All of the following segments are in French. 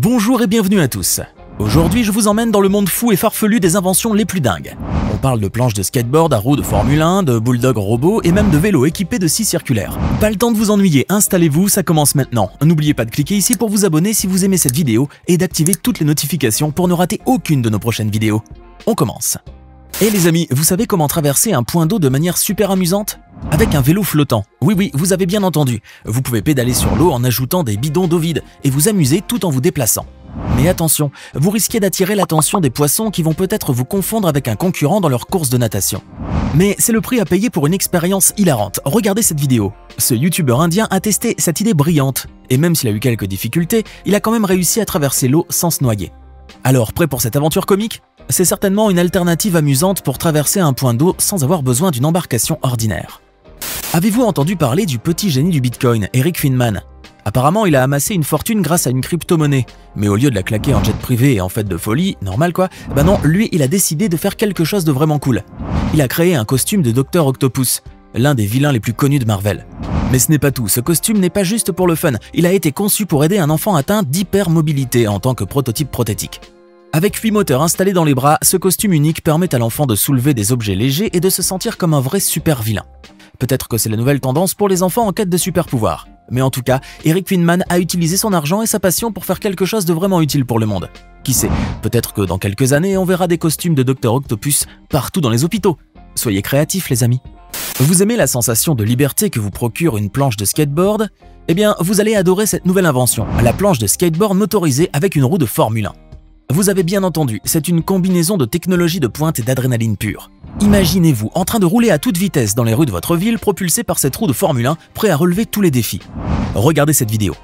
Bonjour et bienvenue à tous. Aujourd'hui, je vous emmène dans le monde fou et farfelu des inventions les plus dingues. On parle de planches de skateboard à roues de Formule 1, de bulldog robots et même de vélos équipés de scies circulaires. Pas le temps de vous ennuyer, installez-vous, ça commence maintenant. N'oubliez pas de cliquer ici pour vous abonner si vous aimez cette vidéo et d'activer toutes les notifications pour ne rater aucune de nos prochaines vidéos. On commence. Et les amis, vous savez comment traverser un point d'eau de manière super amusante? Avec un vélo flottant. Oui, vous avez bien entendu. Vous pouvez pédaler sur l'eau en ajoutant des bidons d'eau vide et vous amuser tout en vous déplaçant. Mais attention, vous risquez d'attirer l'attention des poissons qui vont peut-être vous confondre avec un concurrent dans leur course de natation. Mais c'est le prix à payer pour une expérience hilarante. Regardez cette vidéo. Ce youtubeur indien a testé cette idée brillante. Et même s'il a eu quelques difficultés, il a quand même réussi à traverser l'eau sans se noyer. Alors, prêt pour cette aventure comique? C'est certainement une alternative amusante pour traverser un point d'eau sans avoir besoin d'une embarcation ordinaire. Avez-vous entendu parler du petit génie du Bitcoin, Eric Friedman? Apparemment, il a amassé une fortune grâce à une crypto-monnaie. Mais au lieu de la claquer en jet privé et en fête de folie, normal quoi, bah non, lui, il a décidé de faire quelque chose de vraiment cool. Il a créé un costume de Dr Octopus, l'un des vilains les plus connus de Marvel. Mais ce n'est pas tout, ce costume n'est pas juste pour le fun, il a été conçu pour aider un enfant atteint d'hypermobilité en tant que prototype prothétique. Avec 8 moteurs installés dans les bras, ce costume unique permet à l'enfant de soulever des objets légers et de se sentir comme un vrai super vilain. Peut-être que c'est la nouvelle tendance pour les enfants en quête de super pouvoirs. Mais en tout cas, Eric Friedman a utilisé son argent et sa passion pour faire quelque chose de vraiment utile pour le monde. Qui sait, peut-être que dans quelques années, on verra des costumes de Dr Octopus partout dans les hôpitaux. Soyez créatifs les amis. Vous aimez la sensation de liberté que vous procure une planche de skateboard? Eh bien, vous allez adorer cette nouvelle invention, la planche de skateboard motorisée avec une roue de Formule 1. Vous avez bien entendu, c'est une combinaison de technologie de pointe et d'adrénaline pure. Imaginez-vous en train de rouler à toute vitesse dans les rues de votre ville propulsé par cette roue de Formule 1, prêt à relever tous les défis. Regardez cette vidéo.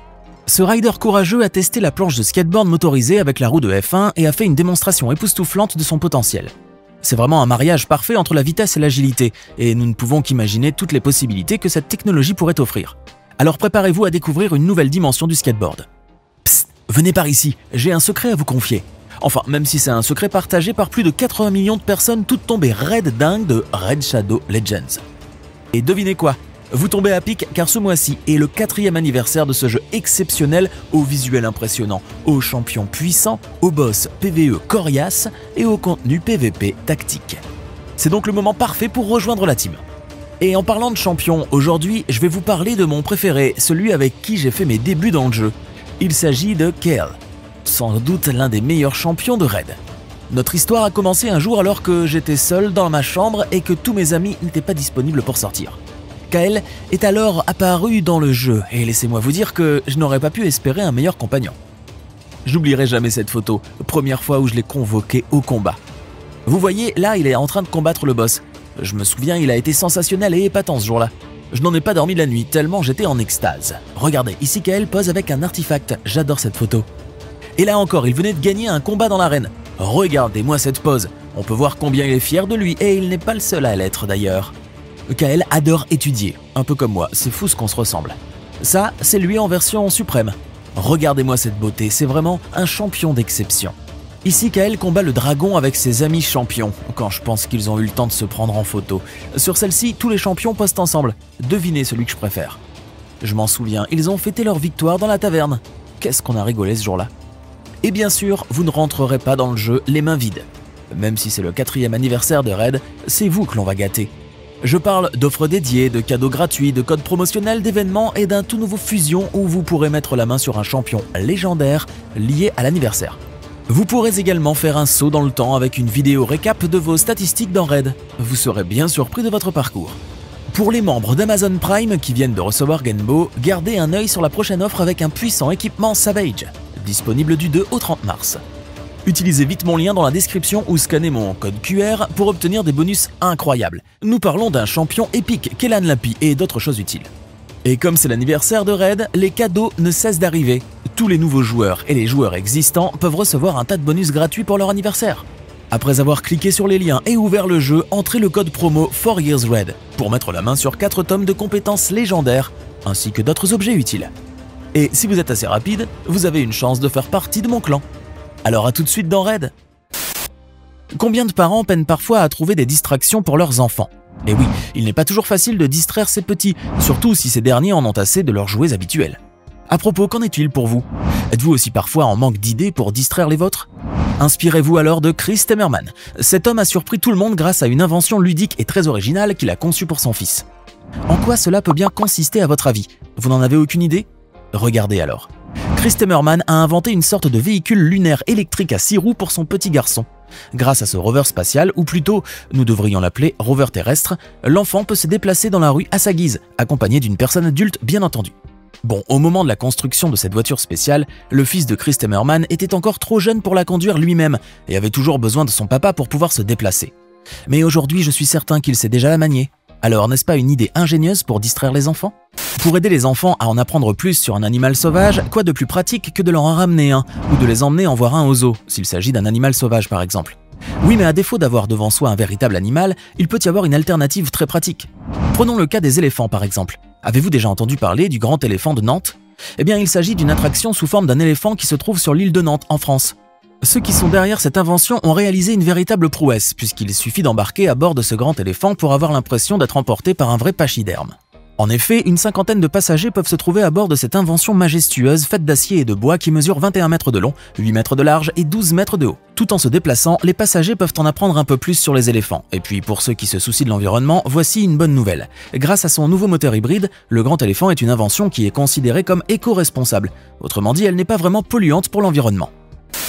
Ce rider courageux a testé la planche de skateboard motorisée avec la roue de F1 et a fait une démonstration époustouflante de son potentiel. C'est vraiment un mariage parfait entre la vitesse et l'agilité, et nous ne pouvons qu'imaginer toutes les possibilités que cette technologie pourrait offrir. Alors préparez-vous à découvrir une nouvelle dimension du skateboard. Psst, venez par ici, j'ai un secret à vous confier. Enfin, même si c'est un secret partagé par plus de 80 millions de personnes toutes tombées raides dingues de Raid Shadow Legends. Et devinez quoi? Vous tombez à pic car ce mois-ci est le 4e anniversaire de ce jeu exceptionnel au visuel impressionnant, aux champions puissants, aux boss PvE coriaces et au contenu PvP tactique. C'est donc le moment parfait pour rejoindre la team. Et en parlant de champions, aujourd'hui je vais vous parler de mon préféré, celui avec qui j'ai fait mes débuts dans le jeu. Il s'agit de Kael. Sans doute l'un des meilleurs champions de raid. Notre histoire a commencé un jour alors que j'étais seul dans ma chambre et que tous mes amis n'étaient pas disponibles pour sortir. Kael est alors apparu dans le jeu et laissez-moi vous dire que je n'aurais pas pu espérer un meilleur compagnon. J'oublierai jamais cette photo, première fois où je l'ai convoqué au combat. Vous voyez, là il est en train de combattre le boss. Je me souviens, il a été sensationnel et épatant ce jour-là. Je n'en ai pas dormi la nuit tellement j'étais en extase. Regardez, ici Kael pose avec un artefact, j'adore cette photo. Et là encore, il venait de gagner un combat dans l'arène. Regardez-moi cette pose. On peut voir combien il est fier de lui, et il n'est pas le seul à l'être d'ailleurs. Kael adore étudier, un peu comme moi, c'est fou ce qu'on se ressemble. Ça, c'est lui en version suprême. Regardez-moi cette beauté, c'est vraiment un champion d'exception. Ici, Kael combat le dragon avec ses amis champions, quand je pense qu'ils ont eu le temps de se prendre en photo. Sur celle-ci, tous les champions postent ensemble. Devinez celui que je préfère. Je m'en souviens, ils ont fêté leur victoire dans la taverne. Qu'est-ce qu'on a rigolé ce jour-là. Et bien sûr, vous ne rentrerez pas dans le jeu les mains vides. Même si c'est le 4e anniversaire de Raid, c'est vous que l'on va gâter. Je parle d'offres dédiées, de cadeaux gratuits, de codes promotionnels, d'événements et d'un tout nouveau fusion où vous pourrez mettre la main sur un champion légendaire lié à l'anniversaire. Vous pourrez également faire un saut dans le temps avec une vidéo récap de vos statistiques dans Raid. Vous serez bien surpris de votre parcours. Pour les membres d'Amazon Prime qui viennent de recevoir Genbo, gardez un œil sur la prochaine offre avec un puissant équipement Savage. Disponible du 2 au 30 mars. Utilisez vite mon lien dans la description ou scannez mon code QR pour obtenir des bonus incroyables. Nous parlons d'un champion épique, Kelan Lapi, et d'autres choses utiles. Et comme c'est l'anniversaire de Raid, les cadeaux ne cessent d'arriver. Tous les nouveaux joueurs et les joueurs existants peuvent recevoir un tas de bonus gratuits pour leur anniversaire. Après avoir cliqué sur les liens et ouvert le jeu, entrez le code promo 4YearsRaid pour mettre la main sur 4 tomes de compétences légendaires, ainsi que d'autres objets utiles. Et si vous êtes assez rapide, vous avez une chance de faire partie de mon clan. Alors à tout de suite dans Raid. Combien de parents peinent parfois à trouver des distractions pour leurs enfants? Et oui, il n'est pas toujours facile de distraire ces petits, surtout si ces derniers en ont assez de leurs jouets habituels. À propos, qu'en est-il pour vous? Êtes-vous aussi parfois en manque d'idées pour distraire les vôtres? Inspirez-vous alors de Chris Temmerman. Cet homme a surpris tout le monde grâce à une invention ludique et très originale qu'il a conçue pour son fils. En quoi cela peut bien consister à votre avis? Vous n'en avez aucune idée? Regardez alors. Chris Temmerman a inventé une sorte de véhicule lunaire électrique à 6 roues pour son petit garçon. Grâce à ce rover spatial, ou plutôt, nous devrions l'appeler rover terrestre, l'enfant peut se déplacer dans la rue à sa guise, accompagné d'une personne adulte bien entendu. Bon, au moment de la construction de cette voiture spéciale, le fils de Chris Temmerman était encore trop jeune pour la conduire lui-même et avait toujours besoin de son papa pour pouvoir se déplacer. Mais aujourd'hui, je suis certain qu'il sait déjà la manier. Alors, n'est-ce pas une idée ingénieuse pour distraire les enfants? Pour aider les enfants à en apprendre plus sur un animal sauvage, quoi de plus pratique que de leur en ramener un, ou de les emmener en voir un au zoo, s'il s'agit d'un animal sauvage par exemple. Oui, mais à défaut d'avoir devant soi un véritable animal, il peut y avoir une alternative très pratique. Prenons le cas des éléphants par exemple. Avez-vous déjà entendu parler du grand éléphant de Nantes? Eh bien, il s'agit d'une attraction sous forme d'un éléphant qui se trouve sur l'île de Nantes, en France. Ceux qui sont derrière cette invention ont réalisé une véritable prouesse, puisqu'il suffit d'embarquer à bord de ce grand éléphant pour avoir l'impression d'être emporté par un vrai pachyderme. En effet, une cinquantaine de passagers peuvent se trouver à bord de cette invention majestueuse faite d'acier et de bois qui mesure 21 mètres de long, 8 mètres de large et 12 mètres de haut. Tout en se déplaçant, les passagers peuvent en apprendre un peu plus sur les éléphants. Et puis pour ceux qui se soucient de l'environnement, voici une bonne nouvelle. Grâce à son nouveau moteur hybride, le grand éléphant est une invention qui est considérée comme éco-responsable. Autrement dit, elle n'est pas vraiment polluante pour l'environnement.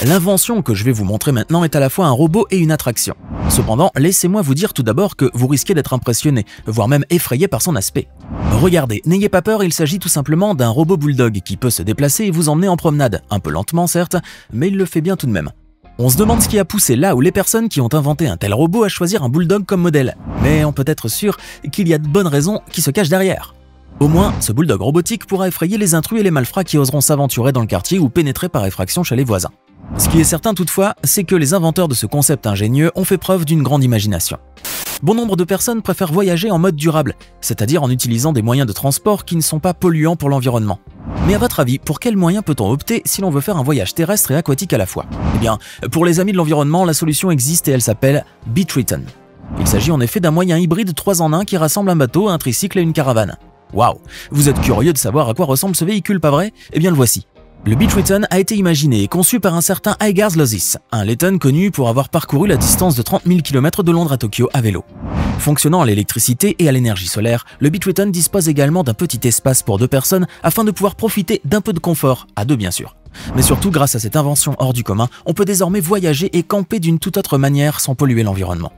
L'invention que je vais vous montrer maintenant est à la fois un robot et une attraction. Cependant, laissez-moi vous dire tout d'abord que vous risquez d'être impressionné, voire même effrayé par son aspect. Regardez, n'ayez pas peur, il s'agit tout simplement d'un robot bulldog qui peut se déplacer et vous emmener en promenade, un peu lentement certes, mais il le fait bien tout de même. On se demande ce qui a poussé là où les personnes qui ont inventé un tel robot à choisir un bulldog comme modèle, mais on peut être sûr qu'il y a de bonnes raisons qui se cachent derrière. Au moins, ce bulldog robotique pourra effrayer les intrus et les malfrats qui oseront s'aventurer dans le quartier ou pénétrer par effraction chez les voisins. Ce qui est certain toutefois, c'est que les inventeurs de ce concept ingénieux ont fait preuve d'une grande imagination. Bon nombre de personnes préfèrent voyager en mode durable, c'est-à-dire en utilisant des moyens de transport qui ne sont pas polluants pour l'environnement. Mais à votre avis, pour quels moyens peut-on opter si l'on veut faire un voyage terrestre et aquatique à la fois? Eh bien, pour les amis de l'environnement, la solution existe et elle s'appelle BeTriton. Il s'agit en effet d'un moyen hybride 3 en 1 qui rassemble un bateau, un tricycle et une caravane. Waouh! Vous êtes curieux de savoir à quoi ressemble ce véhicule, pas vrai? Eh bien le voici. Le BeTriton a été imaginé et conçu par un certain Igars Lozis, un Letton connu pour avoir parcouru la distance de 30 000 km de Londres à Tokyo à vélo. Fonctionnant à l'électricité et à l'énergie solaire, le BeTriton dispose également d'un petit espace pour 2 personnes afin de pouvoir profiter d'un peu de confort, à 2 bien sûr. Mais surtout, grâce à cette invention hors du commun, on peut désormais voyager et camper d'une toute autre manière sans polluer l'environnement.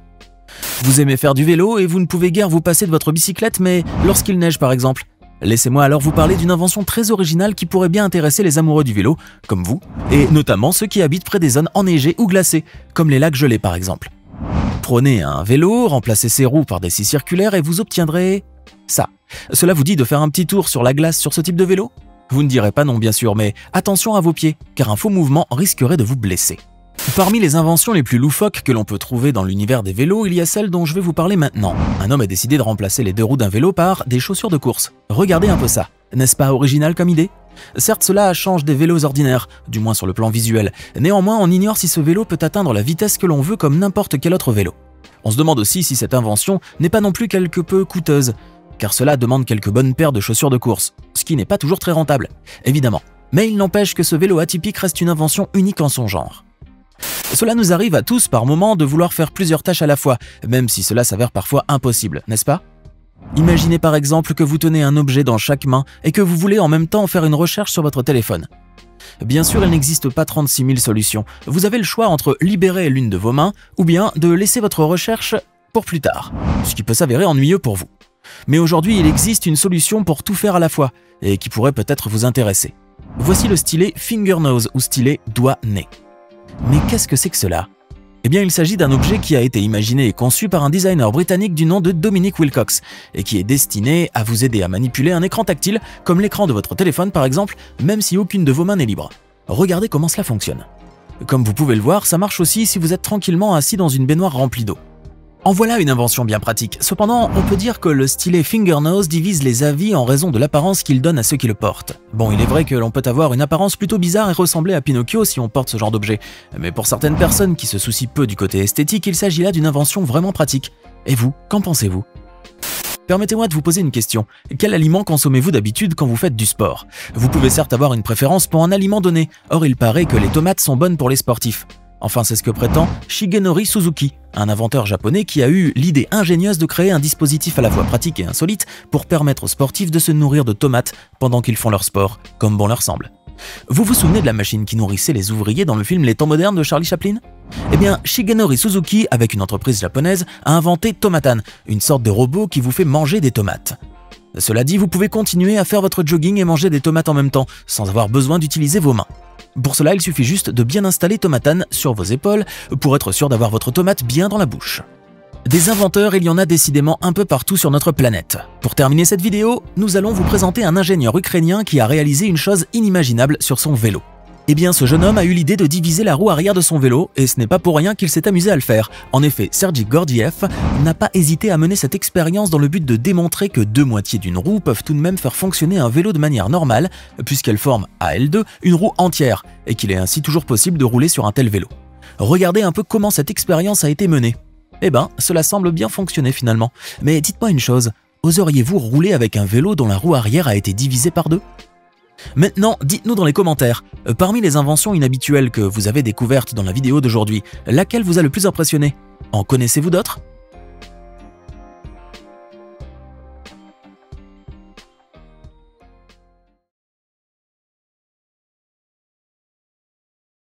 Vous aimez faire du vélo et vous ne pouvez guère vous passer de votre bicyclette, mais lorsqu'il neige par exemple. Laissez-moi alors vous parler d'une invention très originale qui pourrait bien intéresser les amoureux du vélo, comme vous, et notamment ceux qui habitent près des zones enneigées ou glacées, comme les lacs gelés par exemple. Prenez un vélo, remplacez ses roues par des scies circulaires et vous obtiendrez ça. Cela vous dit de faire un petit tour sur la glace sur ce type de vélo? Vous ne direz pas non bien sûr, mais attention à vos pieds, car un faux mouvement risquerait de vous blesser. Parmi les inventions les plus loufoques que l'on peut trouver dans l'univers des vélos, il y a celle dont je vais vous parler maintenant. Un homme a décidé de remplacer les 2 roues d'un vélo par des chaussures de course. Regardez un peu ça. N'est-ce pas original comme idée? Certes, cela change des vélos ordinaires, du moins sur le plan visuel. Néanmoins, on ignore si ce vélo peut atteindre la vitesse que l'on veut comme n'importe quel autre vélo. On se demande aussi si cette invention n'est pas non plus quelque peu coûteuse, car cela demande quelques bonnes paires de chaussures de course, ce qui n'est pas toujours très rentable, évidemment. Mais il n'empêche que ce vélo atypique reste une invention unique en son genre. Cela nous arrive à tous par moment de vouloir faire plusieurs tâches à la fois, même si cela s'avère parfois impossible, n'est-ce pas? Imaginez par exemple que vous tenez un objet dans chaque main et que vous voulez en même temps faire une recherche sur votre téléphone. Bien sûr, il n'existe pas 36 000 solutions. Vous avez le choix entre libérer l'une de vos mains ou bien de laisser votre recherche pour plus tard, ce qui peut s'avérer ennuyeux pour vous. Mais aujourd'hui, il existe une solution pour tout faire à la fois et qui pourrait peut-être vous intéresser. Voici le stylet Fingernose ou stylet doigt-nez. Mais qu'est-ce que c'est que cela? Eh bien, il s'agit d'un objet qui a été imaginé et conçu par un designer britannique du nom de Dominic Wilcox et qui est destiné à vous aider à manipuler un écran tactile, comme l'écran de votre téléphone par exemple, même si aucune de vos mains n'est libre. Regardez comment cela fonctionne. Comme vous pouvez le voir, ça marche aussi si vous êtes tranquillement assis dans une baignoire remplie d'eau. En voilà une invention bien pratique. Cependant, on peut dire que le stylet Fingernose divise les avis en raison de l'apparence qu'il donne à ceux qui le portent. Bon, il est vrai que l'on peut avoir une apparence plutôt bizarre et ressembler à Pinocchio si on porte ce genre d'objet. Mais pour certaines personnes qui se soucient peu du côté esthétique, il s'agit là d'une invention vraiment pratique. Et vous, qu'en pensez-vous? Permettez-moi de vous poser une question. Quel aliment consommez-vous d'habitude quand vous faites du sport? Vous pouvez certes avoir une préférence pour un aliment donné, or il paraît que les tomates sont bonnes pour les sportifs. Enfin, c'est ce que prétend Shigenori Suzuki, un inventeur japonais qui a eu l'idée ingénieuse de créer un dispositif à la fois pratique et insolite pour permettre aux sportifs de se nourrir de tomates pendant qu'ils font leur sport, comme bon leur semble. Vous vous souvenez de la machine qui nourrissait les ouvriers dans le film Les Temps modernes de Charlie Chaplin? Eh bien, Shigenori Suzuki, avec une entreprise japonaise, a inventé Tomatan, une sorte de robot qui vous fait manger des tomates. Cela dit, vous pouvez continuer à faire votre jogging et manger des tomates en même temps, sans avoir besoin d'utiliser vos mains. Pour cela, il suffit juste de bien installer Tomatan sur vos épaules pour être sûr d'avoir votre tomate bien dans la bouche. Des inventeurs, il y en a décidément un peu partout sur notre planète. Pour terminer cette vidéo, nous allons vous présenter un ingénieur ukrainien qui a réalisé une chose inimaginable sur son vélo. Eh bien, ce jeune homme a eu l'idée de diviser la roue arrière de son vélo, et ce n'est pas pour rien qu'il s'est amusé à le faire. En effet, Sergei Gordiev n'a pas hésité à mener cette expérience dans le but de démontrer que deux moitiés d'une roue peuvent tout de même faire fonctionner un vélo de manière normale, puisqu'elles forment, à elles deux, une roue entière, et qu'il est ainsi toujours possible de rouler sur un tel vélo. Regardez un peu comment cette expérience a été menée. Eh ben, cela semble bien fonctionner finalement. Mais dites-moi une chose, oseriez-vous rouler avec un vélo dont la roue arrière a été divisée par deux? Maintenant, dites-nous dans les commentaires, parmi les inventions inhabituelles que vous avez découvertes dans la vidéo d'aujourd'hui, laquelle vous a le plus impressionné? En connaissez-vous d'autres?